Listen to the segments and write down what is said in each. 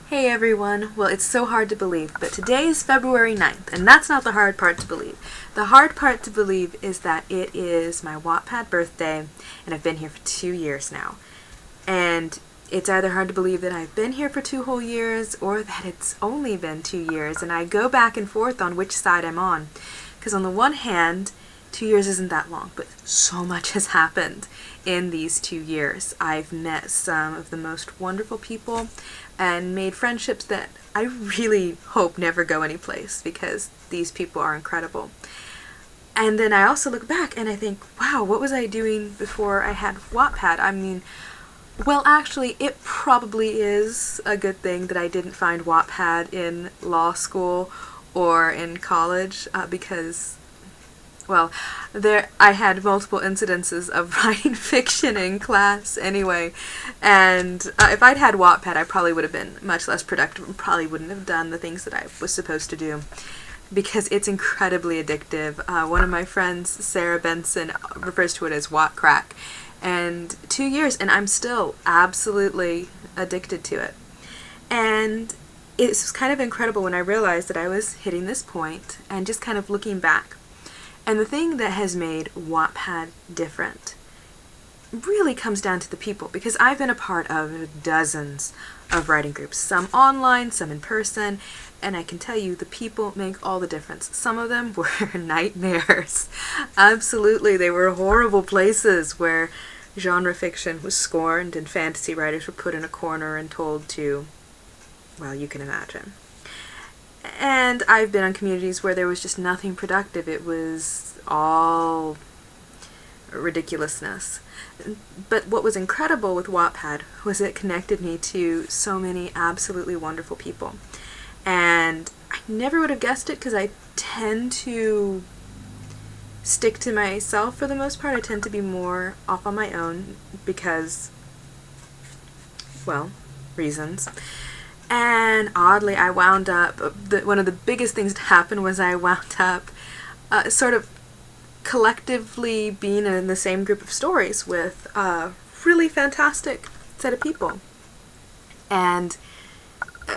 Hey everyone! Well, it's so hard to believe, but today is February 9th, and that's not the hard part to believe. The hard part to believe is that it is my Wattpad birthday, and I've been here for 2 years now. And it's either hard to believe that I've been here for 2 whole years, or that it's only been 2 years, and I go back and forth on which side I'm on. Because on the one hand, 2 years isn't that long, but so much has happened in these 2 years. I've met some of the most wonderful people and made friendships that I really hope never go anyplace because these people are incredible. And then I also look back and I think, wow, what was I doing before I had Wattpad? I mean, well, actually, it probably is a good thing that I didn't find Wattpad in law school or in college because, well, I had multiple incidences of writing fiction in class anyway, and if I'd had Wattpad, I probably would have been much less productive and probably wouldn't have done the things that I was supposed to do because it's incredibly addictive. One of my friends, Sarah Benson, refers to it as Watt crack, and 2 years, and I'm still absolutely addicted to it. And it's kind of incredible when I realized that I was hitting this point and just kind of looking back. And the thing that has made Wattpad different really comes down to the people, because I've been a part of dozens of writing groups, some online, some in person, and I can tell you the people make all the difference. Some of them were nightmares. Absolutely, they were horrible places where genre fiction was scorned and fantasy writers were put in a corner and told to, well, you can imagine. And I've been on communities where there was just nothing productive. It was all ridiculousness. But what was incredible with Wattpad was it connected me to so many absolutely wonderful people. And I never would have guessed it because I tend to stick to myself for the most part. I tend to be more off on my own because, well, reasons. And oddly, I wound up, one of the biggest things to happen was I wound up sort of collectively being in the same group of stories with a really fantastic set of people. And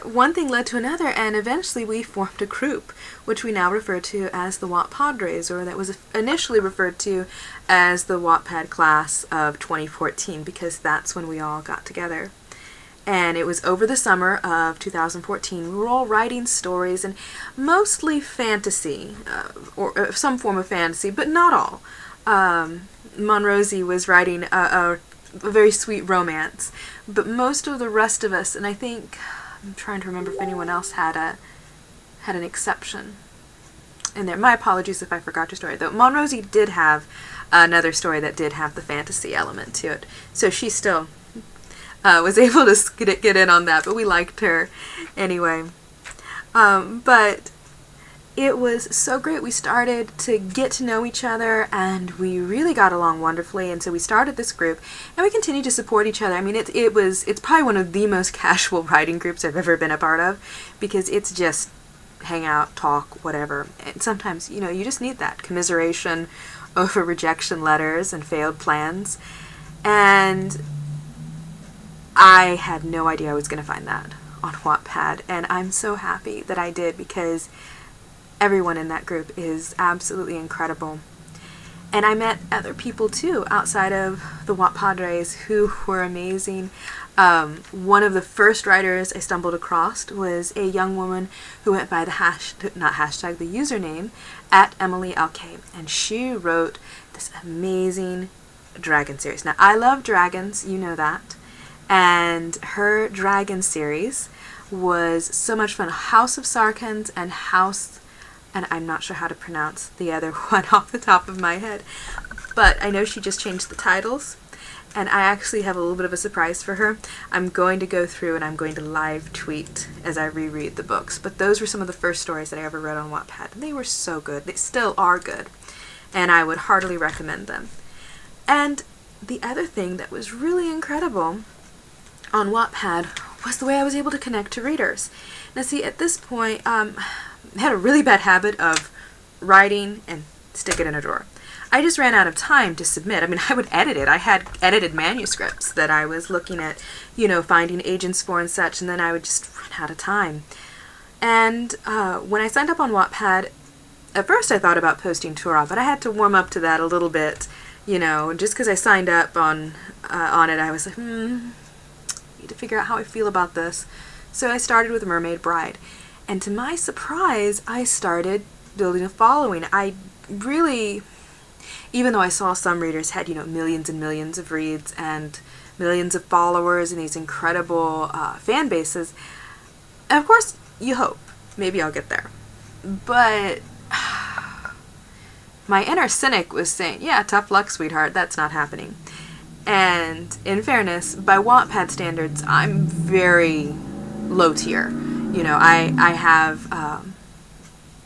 one thing led to another, and eventually we formed a group, which we now refer to as the Watt Padres, or that was initially referred to as the Wattpad class of 2014, because that's when we all got together. And it was over the summer of 2014. We were all writing stories, and mostly fantasy, or some form of fantasy, but not all. Monrosie was writing a very sweet romance, but most of the rest of us, and I think, I'm trying to remember if anyone else had an exception in there. My apologies if I forgot your story, though. Monrosie did have another story that did have the fantasy element to it, so she still was able to get in on that, but we liked her anyway. But it was so great. We started to get to know each other, and we really got along wonderfully, and so we started this group, and we continue to support each other. I mean, it's probably one of the most casual writing groups I've ever been a part of, because it's just hang out, talk, whatever. And sometimes, you just need that commiseration over rejection letters and failed plans. And I had no idea I was going to find that on Wattpad, and I'm so happy that I did because everyone in that group is absolutely incredible. And I met other people too outside of the Watt Padres who were amazing. One of the first writers I stumbled across was a young woman who went by the the username at Emily LK, and she wrote this amazing dragon series. Now, I love dragons, you know that. And her dragon series was so much fun. House of Sarkans and I'm not sure how to pronounce the other one off the top of my head, but I know she just changed the titles, and I actually have a little bit of a surprise for her. I'm going to go through and I'm going to live tweet as I reread the books, but those were some of the first stories that I ever read on Wattpad, and they were so good. They still are good, and I would heartily recommend them. And the other thing that was really incredible on Wattpad was the way I was able to connect to readers. Now see, at this point, I had a really bad habit of writing and stick it in a drawer. I just ran out of time to submit. I mean, I would edit it. I had edited manuscripts that I was looking at, finding agents for and such, and then I would just run out of time. And when I signed up on Wattpad, at first I thought about posting Torah, but I had to warm up to that a little bit, just because I signed up on it, I was like, need to figure out how I feel about this. So I started with Mermaid Bride. And to my surprise, I started building a following. I really, even though I saw some readers had, millions and millions of reads and millions of followers and these incredible fan bases, and of course, you hope. Maybe I'll get there. But my inner cynic was saying, yeah, tough luck, sweetheart, that's not happening. And in fairness, by Wattpad standards, I'm very low tier. I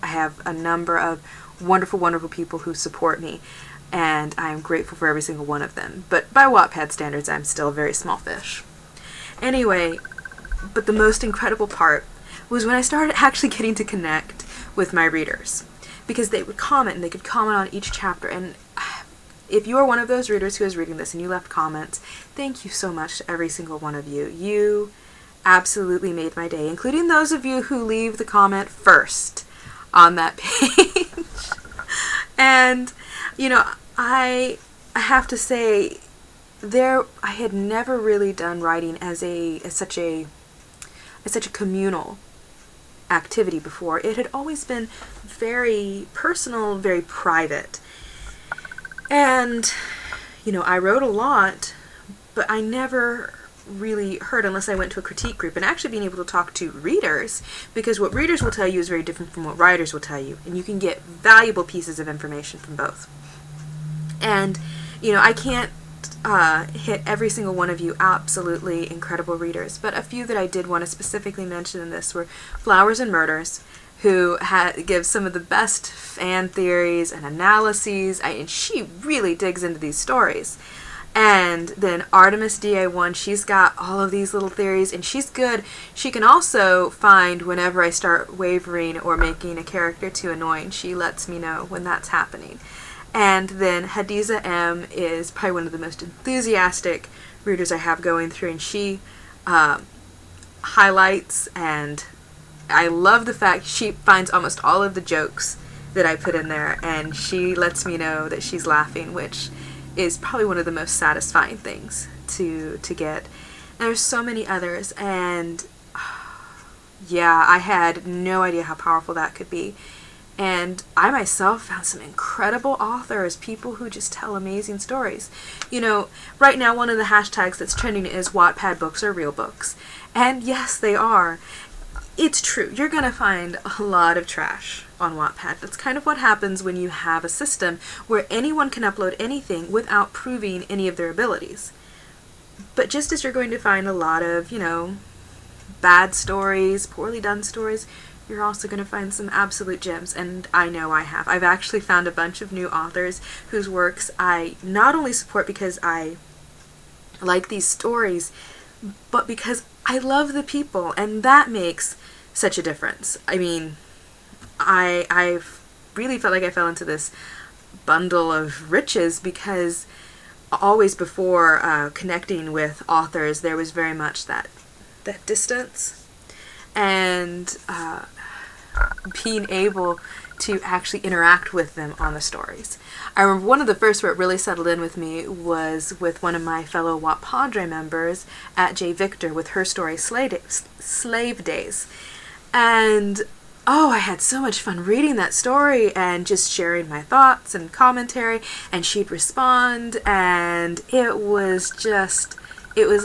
have a number of wonderful, wonderful people who support me, and I'm grateful for every single one of them. But by Wattpad standards, I'm still a very small fish. Anyway, but the most incredible part was when I started actually getting to connect with my readers, because they would comment, and they could comment on each chapter. And if you are one of those readers who is reading this and you left comments, thank you so much to every single one of you. You absolutely made my day, including those of you who leave the comment first on that page. And I have to say, I had never really done writing as such a communal activity before. It had always been very personal, very private. And I wrote a lot, but I never really heard unless I went to a critique group, and actually being able to talk to readers, because what readers will tell you is very different from what writers will tell you, and you can get valuable pieces of information from both. And I can't hit every single one of you absolutely incredible readers, but a few that I did want to specifically mention in this were Flowers and Murders, who gives some of the best fan theories and analyses, and she really digs into these stories. And then Artemis DA1, she's got all of these little theories, and she's good. She can also find whenever I start wavering or making a character too annoying. She lets me know when that's happening. And then Hadiza M is probably one of the most enthusiastic readers I have going through, and she highlights, and I love the fact she finds almost all of the jokes that I put in there, and she lets me know that she's laughing, which is probably one of the most satisfying things to get. And there's so many others, and yeah, I had no idea how powerful that could be. And I myself found some incredible authors, people who just tell amazing stories. Right now one of the hashtags that's trending is Wattpad books are real books. And yes, they are. It's true. You're going to find a lot of trash on Wattpad. That's kind of what happens when you have a system where anyone can upload anything without proving any of their abilities. But just as you're going to find a lot of, bad stories, poorly done stories, you're also going to find some absolute gems, and I know I have. I've actually found a bunch of new authors whose works I not only support because I like these stories, but because I love the people, and that makes such a difference. I mean, I've really felt like I fell into this bundle of riches, because always before connecting with authors, there was very much that distance, and being able to actually interact with them on the stories. I remember one of the first where it really settled in with me was with one of my fellow Wattpadre members at J. Victor with her story Slave Days. And I had so much fun reading that story and just sharing my thoughts and commentary, and she'd respond, and it was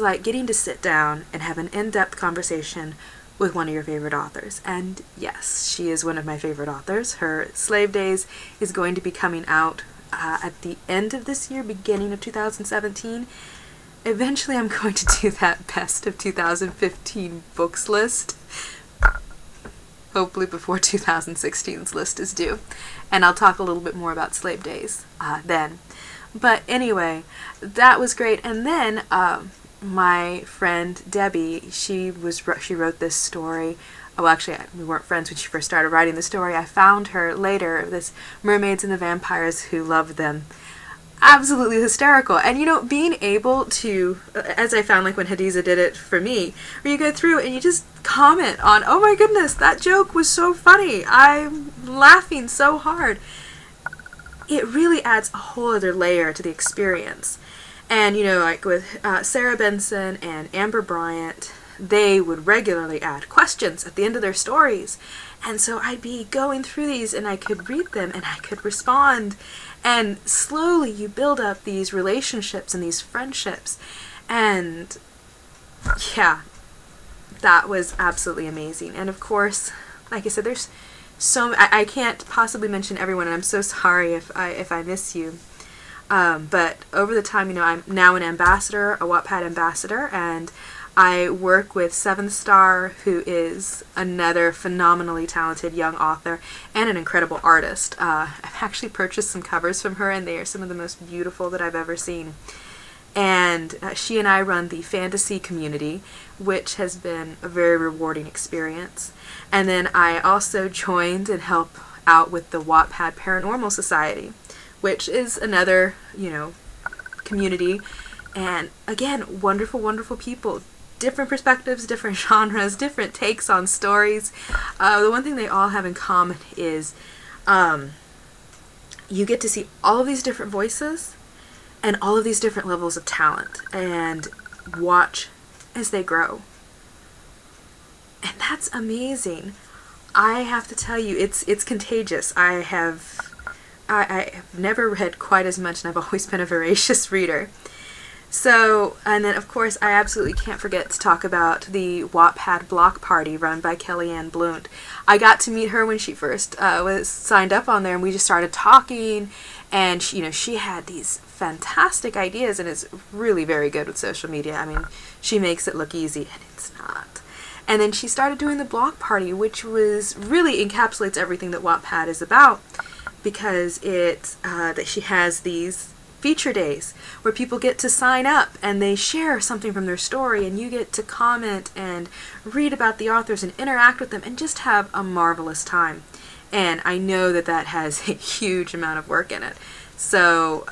like getting to sit down and have an in-depth conversation with one of your favorite authors. And yes, she is one of my favorite authors. Her Slave Days is going to be coming out at the end of this year, beginning of 2017. Eventually I'm going to do that best of 2015 books list, hopefully before 2016's list is due, and I'll talk a little bit more about Slave Days then. But anyway, that was great. And then my friend Debbie, she wrote this story well, actually, we weren't friends when she first started writing the story. I found her later, this Mermaids and the Vampires Who Loved Them. Absolutely hysterical. And, you know, being able to, as I found, like, when Hadiza did it for me, where you go through and you just comment on, oh my goodness, that joke was so funny, I'm laughing so hard. It really adds a whole other layer to the experience. And, you know, like with Sarah Benson and Amber Bryant, they would regularly add questions at the end of their stories. And so I'd be going through these and I could read them and I could respond. And slowly you build up these relationships and these friendships. And yeah, that was absolutely amazing. And of course, like I said, there's so I can't possibly mention everyone, and I'm so sorry if I miss you. But over the time, you know, I'm now an ambassador, a Wattpad ambassador, and I work with Seventh Star, who is another phenomenally talented young author and an incredible artist. I've actually purchased some covers from her, and they are some of the most beautiful that I've ever seen. And she and I run the fantasy community, which has been a very rewarding experience. And then I also joined and help out with the Wattpad Paranormal Society, which is another, you know, community. And again, wonderful, wonderful people. Different perspectives, different genres, different takes on stories. The one thing they all have in common is you get to see all of these different voices and all of these different levels of talent and watch as they grow. And that's amazing. I have to tell you, it's contagious. I have never read quite as much, and I've always been a voracious reader. So, and then of course I absolutely can't forget to talk about the Wattpad block party run by Kellyanne Blunt. I got to meet her when she first was signed up on there, and we just started talking, and she, you know, she had these fantastic ideas and is really very good with social media. I mean, she makes it look easy, and it's not. And then she started doing the block party, which was really encapsulates everything that Wattpad is about, because it's that she has these feature days where people get to sign up and they share something from their story, and you get to comment and read about the authors and interact with them and just have a marvelous time. And I know that that has a huge amount of work in it. So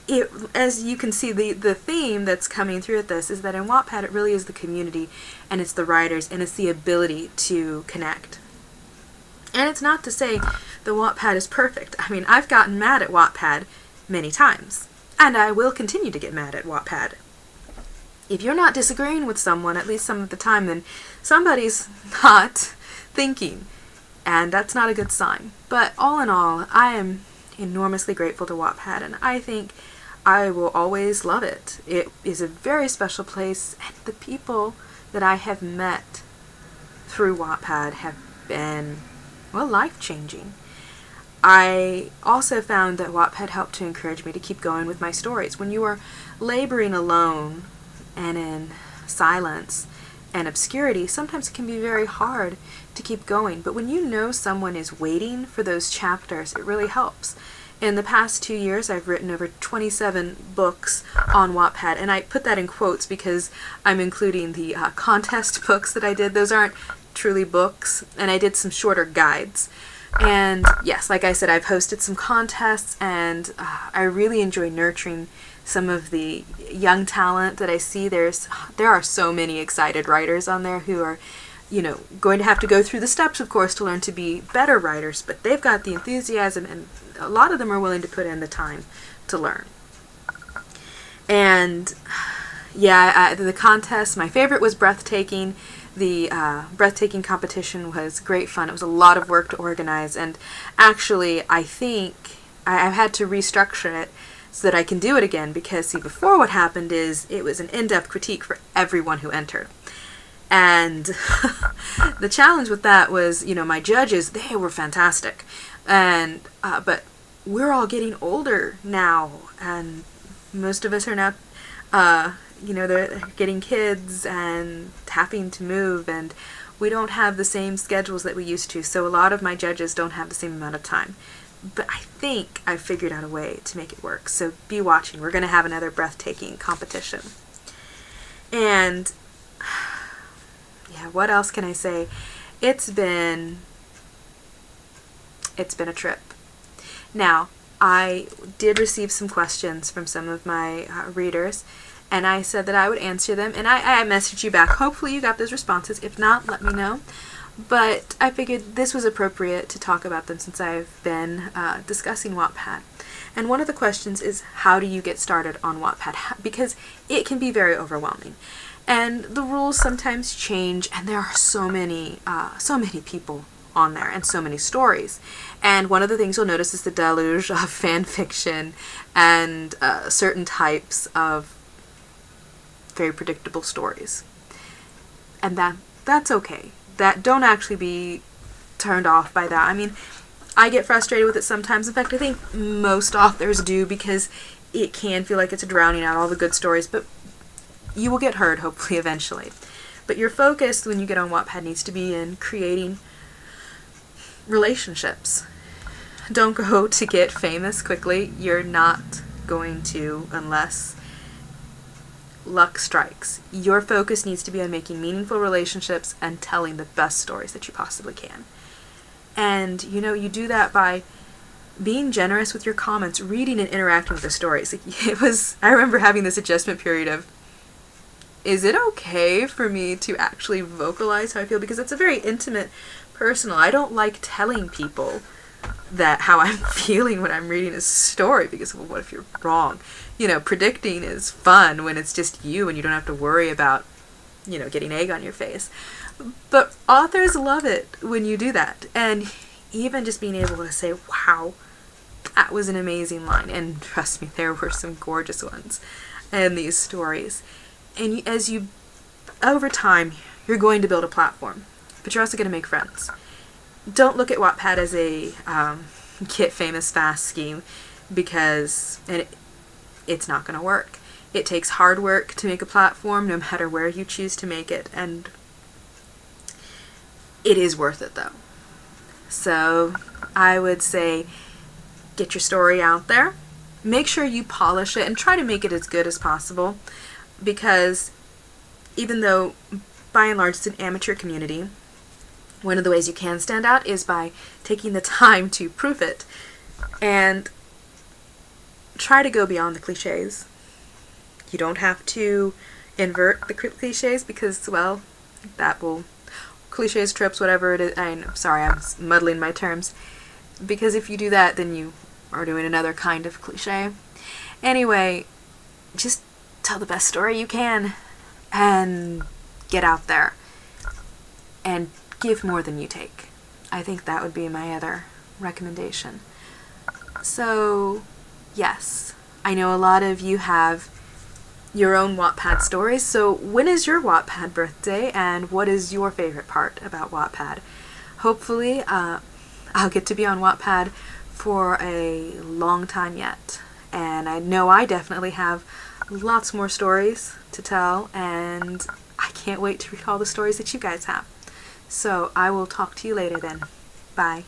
it, as you can see, the theme that's coming through at this is that in Wattpad it really is the community, and it's the writers, and it's the ability to connect. And it's not to say that Wattpad is perfect. I mean, I've gotten mad at Wattpad many times, and I will continue to get mad at Wattpad. If you're not disagreeing with someone at least some of the time, then somebody's not thinking, and that's not a good sign. But all in all, I am enormously grateful to Wattpad, and I think I will always love it. It is a very special place, and the people that I have met through Wattpad have been, well, life-changing. I also found that Wattpad helped to encourage me to keep going with my stories. When you are laboring alone and in silence and obscurity, sometimes it can be very hard to keep going. But when you know someone is waiting for those chapters, it really helps. In the past 2 years, I've written over 27 books on Wattpad, and I put that in quotes because I'm including the contest books that I did. Those aren't truly books, and I did some shorter guides. And yes, like I said, I've hosted some contests, and I really enjoy nurturing some of the young talent that I see. There are so many excited writers on there who are, you know, going to have to go through the steps, of course, to learn to be better writers, but they've got the enthusiasm, and a lot of them are willing to put in the time to learn. And yeah, the contest, my favorite was Breathtaking. The Breathtaking competition was great fun. It was a lot of work to organize, and actually I think I've had to restructure it so that I can do it again, because see, before what happened is it was an in-depth critique for everyone who entered. And the challenge with that was, you know, my judges, they were fantastic. And but we're all getting older now, and most of us are now you know, they're getting kids and having to move, and we don't have the same schedules that we used to, so a lot of my judges don't have the same amount of time. But I think I've figured out a way to make it work, so be watching. We're going to have another Breathtaking competition. And yeah, what else can I say? It's been a trip. Now, I did receive some questions from some of my readers, and I said that I would answer them, and I messaged you back. Hopefully you got those responses. If not, let me know. But I figured this was appropriate to talk about them since I've been discussing Wattpad. And one of the questions is, how do you get started on Wattpad? Because it can be very overwhelming. And the rules sometimes change, and there are so many people on there and so many stories. And one of the things you'll notice is the deluge of fan fiction and certain types of very predictable stories. And that's okay. That don't actually be turned off by that. I mean, I get frustrated with it sometimes. In fact, I think most authors do, because it can feel like it's drowning out all the good stories, but you will get heard, hopefully, eventually. But your focus when you get on Wattpad needs to be in creating relationships. Don't go to get famous quickly. You're not going to unless luck strikes. Your focus needs to be on making meaningful relationships and telling the best stories that you possibly can. And, you do that by being generous with your comments, reading and interacting with the stories. I remember having this adjustment period of, is it okay for me to actually vocalize how I feel? Because it's a very intimate, personal. I don't like telling people that how I'm feeling when I'm reading a story, because, well, what if you're wrong? Predicting is fun when it's just you and you don't have to worry about, getting egg on your face. But authors love it when you do that. And even just being able to say, wow, that was an amazing line. And trust me, there were some gorgeous ones in these stories. And over time, you're going to build a platform, but you're also going to make friends. Don't look at Wattpad as a get famous fast scheme, because it's not going to work. It takes hard work to make a platform, no matter where you choose to make it, and it is worth it, though. So I would say get your story out there. Make sure you polish it and try to make it as good as possible, because even though by and large it's an amateur community, one of the ways you can stand out is by taking the time to proof it and try to go beyond the cliches. You don't have to invert the cliches, because, well, cliches, tropes, whatever it is. I'm sorry, I'm muddling my terms. Because if you do that, then you are doing another kind of cliche. Anyway, just tell the best story you can and get out there and give more than you take. I think that would be my other recommendation. So, yes, I know a lot of you have your own Wattpad stories. So when is your Wattpad birthday, and what is your favorite part about Wattpad? Hopefully, I'll get to be on Wattpad for a long time yet. And I know I definitely have lots more stories to tell, and I can't wait to read all the stories that you guys have. So I will talk to you later then. Bye.